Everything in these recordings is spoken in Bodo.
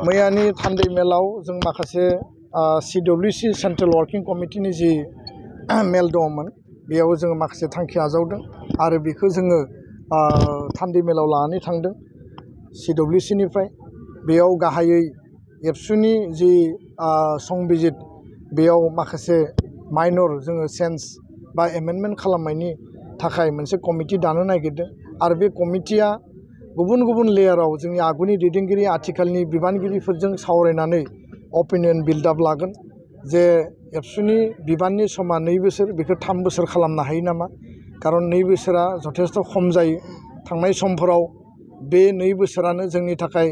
मैयानि थान्दै मेलाव जों माखासे CWC सेन्ट्रेल वर्किं कमिटिनि जि मेल दङमोन बेयाव जोङो माखासे थांखि आजावदों आरो बेखौ जोङो थान्दै मेलाव लानानै थांदों CWC निफ्राय बेयाव गाहायै एबसुनि जि संबिजित बेयाव माखासे माइनर जोङो चेन्ज बा एमेन्डमेन्ट खालामनायनि थाखाय मोनसे कमिटि दानो नागिरदों आरो बे कमिटिया गुबुन गुबुन लेयाराव जोंनि आगुनि दैदेनगिरि आथिखालनि बिबानगिरिफोरजों सावरायनानै अपिनियन बिल्डआप लागोन जे एबसुनि बिबाननि समा 2 बोसोर बेखौ 3 बोसोर खालामनो हायो नामा खारन 2 बोसोरा जथेस्थ खम जायो थांनाय समफोराव बे 2 बोसोरानो जोंनि थाखाय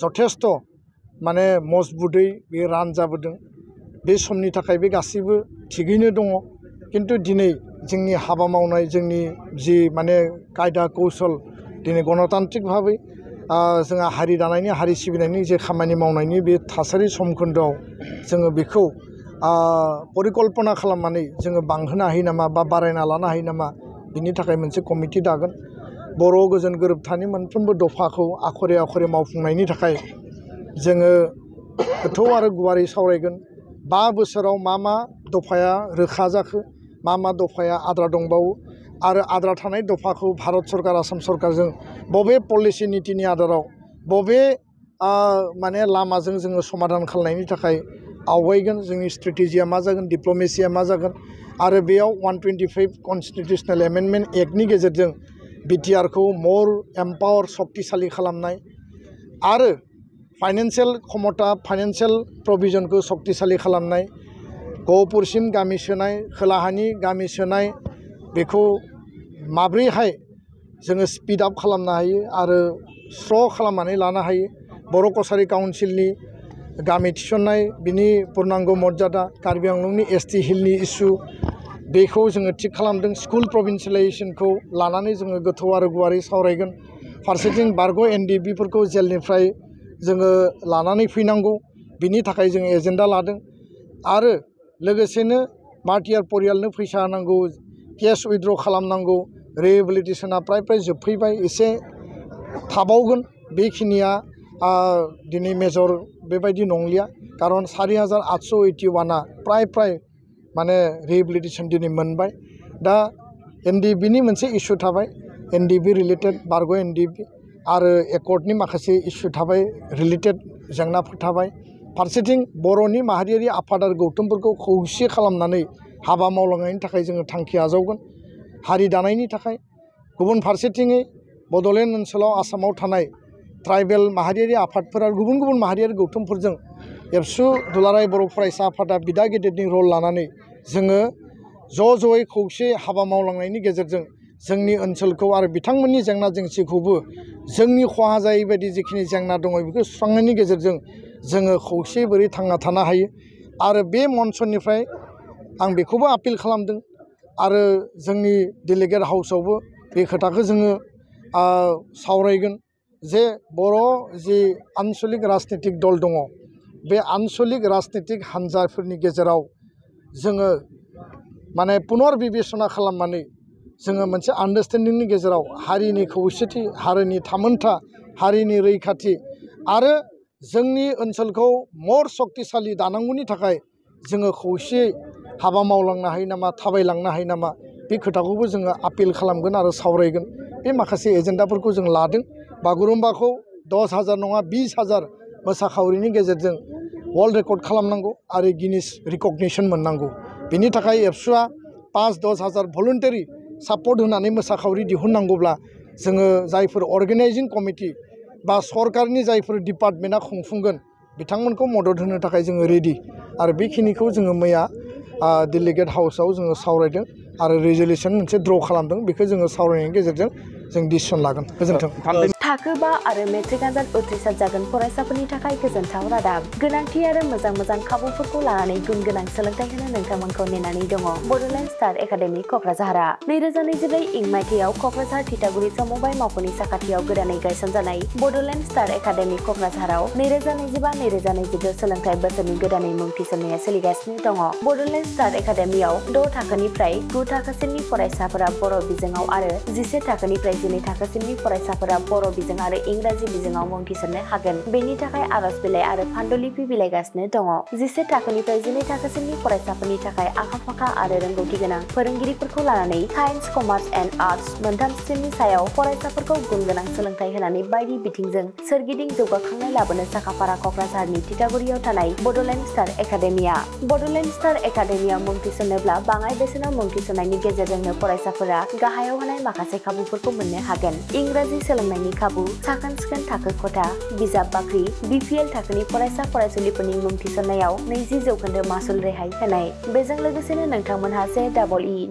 जथेस्थ माने मजबुतै बे रान जाबोदों बे समनि थाखाय बे गासैबो थिगैनो दङ किन्तु दिनै जोंनि हाबा मावनाय जोंनि जि माने कायदा कौशल दिनै गणतान्त्रिक भाबै जोंहा हारि दानायनि हारि सिबिनायनि जे खामानि मावनायनि बे थासारि समखोन्दोआव जोङो बेखौ परिकल्पना खालामनानै जोङो बांहोनो हायो नामा बा बारायना लानो हायो नामा बिनि थाखाय मोनसे कमिटि दागोन बर' गोजोन गोरोबथानि मोनफ्रोमबो दफाखौ आखरे आखरे मावफुंनायनि थाखाय जोङो गोथौ आरो गुवारै सावरायगोन 5 बोसोराव मा दफाया रोखा जाखो मा दफाया आद्रा दंबावो आरो आद्रा थानाय दफाखौ भारत सरकार आसाम सरकारजों बबे पलिसि नीतिनि आधाराव बबे माने लामाजों जोङो समाधान खालामनायनि थाखाय आवगायगोन जोंनि स्ट्रेटेजिया मा जागोन डिप्लोमेसिया मा जागोन आरो बेयाव 125 कन्स्टिट्यूशनल एमेन्डमेन्ट एक्टनि गेजेरजों बिटिआर खौ मोर एम्पावर शक्तिशाली खालामनाय आरो फाइनेन्शियल क्षमता फाइनेन्शियल प्रोविजनखौ शक्तिशाली खालामनाय गहपुरसिम गामि सोनाय खोलाहानि गामि सोनाय बेखौ माब्रैहाय जोङो स्पीड आप खालामनो हायो आरो स्र' खालामनानै लानो हायो बर' कसारी काउन्सिलनि गामि थिसननाय बिनि पुर्णांग मर्यादा कार्बि आंलंनि ST हिलनि इस्यु बेखौ जोङो थिग खालामदों स्कुल प्रभिन्सियेलाइजेसनखौ लानानै जोङो गोथौ आरो गुवारै सावरायगोन फारसेथिं बारग' NDB फोरखौ जेलनिफ्राय जोङो लानानै फैनांगौ बिनि थाखाय जोङो एजेन्डा लादों आरो लोगोसेनो मार्टियार परियालनो फैसा होनांगौ केस उइथड्र खालामनांगौ रिहेबिलिटेसना प्राय जोबफैबाय एसे थाबावगोन बेखिनिया दिनै मेजर बेबायदि नंलिया खारन 4881 प्राय माने रिहेबिलिटेसन दिनै मोनबाय दा NDB नि मोनसे इस्यु थाबाय NDB रिलेटेड बारग' NDB आरो एकर्डनि माखासे इस्यु थाबाय रिलेटेड जेंनाफोर थाबाय फारसेथिं बर'नि माहारियारि आफाद आरो गौथुमफोरखौ खौसे खालामनानै हाबा मावलांनायनि थाखाय जोङो थांखि आजावगोन हारि दानायनि थाखाय गुबुन फारसेथिङै बड'लेण्ड ओनसोलाव आसामाव थानाय ट्राइबेल माहारियारि आफादफोरा गुबुन गुबुन माहारियारि गौथुमफोरजों एबसु दुलाराय बर' फरायसा आफादा बिदा गेदेरनि रल लानानै जोङो ज'यै खौसे हाबा मावलांनायनि गेजेरजों जोंनि ओनसोलखौ आरो बिथांमोननि जेंना जेंसिखौबो जोंनि खहा जायै बायदि जिखिनि जेंना दङ बेखौ सुस्रांनायनि गेजेरजों जोङो खौसे बोरै थांना थानो हायो आरो बे मन्चनिफ्राय आं बेखौबो आपिल खालामदों आरो जोंनि डेलिगेट हाउसआवबो बे खोथाखौ जोङो सावरायगोन जे बर' जि आन्चलिक राजनितिक दल दङ बे आन्चलिक राजनितिक हान्जाफोरनि गेजेराव जोङो माने पुनर बिबेचना खालामनानै जोङो मोनसे आन्डारस्टेन्डिंनि गेजेराव हारिनि खौसेथि हारिनि थामोन्था हारिनि रैखाथि आरो जोंनि ओनसोलखौ मर शक्तिशाली दानांगौनि थाखाय जोङो खौसेयै हाबा मावलांनो हायो नामा थाबायलांनो हायो नामा बे खोथाखौबो जोङो आपिल खालामगोन आरो सावरायगोन बे माखासे एजेन्डाफोरखौ जों लादों बागुरुम्बाखौ 10,000 नङा 20,000 मोसाखावरिनि गेजेरजों वर्ल्ड रेकर्ड खालामनांगौ आरो गिनिस रिकगनिशन मोननांगौ बिनि थाखाय एबसुआ 5-10 हाजार भलुन्टारि सापर्ट होनानै मोसाखावरि दिहुननांगौब्ला जोङो जायफोर अर्गेनाइजिं कमिटि बा सरकारनि जायफोर डिपार्टमेन्टआ खुंफुंगोन बिथांमोनखौ मदद होनो थाखाय जोङो रेडि आरो बेखिनिखौ जोङो मैया डेलिगेट हाउसआव जोङो सावरायदों आरो रिजोल्युसन मोनसे ड्र खालामदों बेखौ जोङो सावरायनायनि गेजेरजों जों डिसिसन लागोन गोजोन्थों थाखो 5 आरो मेट्रिक आनजाद उथ्रिसार जागोन फरायसाफोरनि थाखाय गोजोनथाव रादाब गोनांथि आरो मोजां खाबुफोरखौ लानानै गुन गोनां सोलोंथाइ होनो नोंथांमोनखौ नेनानै दङ बड'लेण्ड स्टार एकाडेमि क'क्राझारआ 2024 इं मायथाइयाव क'क्राझार थिथागुरि समबाय मावख'नि साखाथियाव गोदानै गायसनजानाय बड'लेण्ड स्टार एकाडेमि क'क्राझाराव 2025-2026 सोलोंथाइ बोसोरनि गोदानै मुं थिसननाया सोलिगासिनो दङ बड'लेण्ड स्टार एकाडेमियाव 6 थाखोनिफ्राय 9 थाखोसिमनि फरायसाफोरा बर' बिजोङाव आरो 11 थाखोनिफ्राय 12 थाखोसिमनि फरायसाफोरा बर' बिजों आरो इंराजि बिजोङाव मुं थिसननो हागोन। बेनि थाखाय आर'ज बिलाइ आरो फान्डुलिपि बिलाइगासिनो दङ। 11 थाखोनिफ्राय 12 थाखोसिमनि फरायसाफोरनि थाखाय आखा-फाखा आरो रोंगौथि गोनां फोरोंगिरिफोरखौ लानानै साइन्स, कमार्स एन्ड आर्टस मोनथाम स्ट्रिमनि सायाव फरायसाफोरखौ गुन गोनां सोलोंथाइ होनानै बायदि बिथिंजों सोरगिदिं जौगाखांनाय लाबोनो साखाफारा क'क्राझारनि तितागुरियाव थानाय Bodoland star academia. Bodoland star एकाडेमियाव मुं थिसननोब्ला बाङाइ बेसेनाव मुं थिसननायनि गेजेरजोंनो फरायसाफोरा गाहायाव होनाय माखासे खाबुफोरखौ मोननो हागोन। इंराजि सोलोंनायनि खाबु, साखोन-सिखोन थाखो खथा, बिजाब बाख्रि, BPL थाखोनि फरायसा फरायसुलिफोरनि मुं थिसननायाव 20% मासुल रेहाय होनाय। बेजों लोगोसेनो नोंथांमोनहा JEE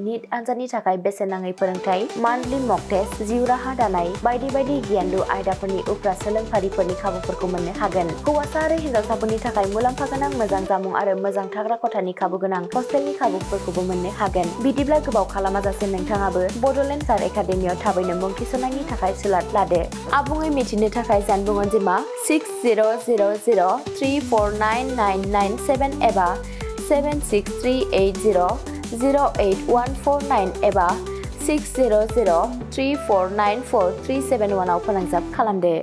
नीट आनजादनि थाखाय बेसेन नाङै फोरोंथाय, मान्थलि मक टेस्ट, जिउ राहा दानाय बायदि बायदि गियानलु आयदाफोरनि उफ्रा सोलोंफारिफोरनि खाबुफोरखौ मोननो हागोन। हौवासा आरो हिन्जावसाफोरनि थाखाय मुलाम्फा गोनां मोजां जामुं आरो मोजां थाग्रा खथानि खाबु गोनां हस्टेलनि खाबुफोरखौबो मोननो हागोन। बिदिब्ला गोबाव खालामाजासे नोंथाङाबो बड'लेण्ड स्टार एकाडेमियाव थाबैनो मुं थिसननायनि थाखाय सुलाद लादो। आबुङै मिथिनो थाखाय जानबुं अनजिमा 6000349997 एबा 7638008149 एबा 6003494371 आव फोनांजाब खालामदो।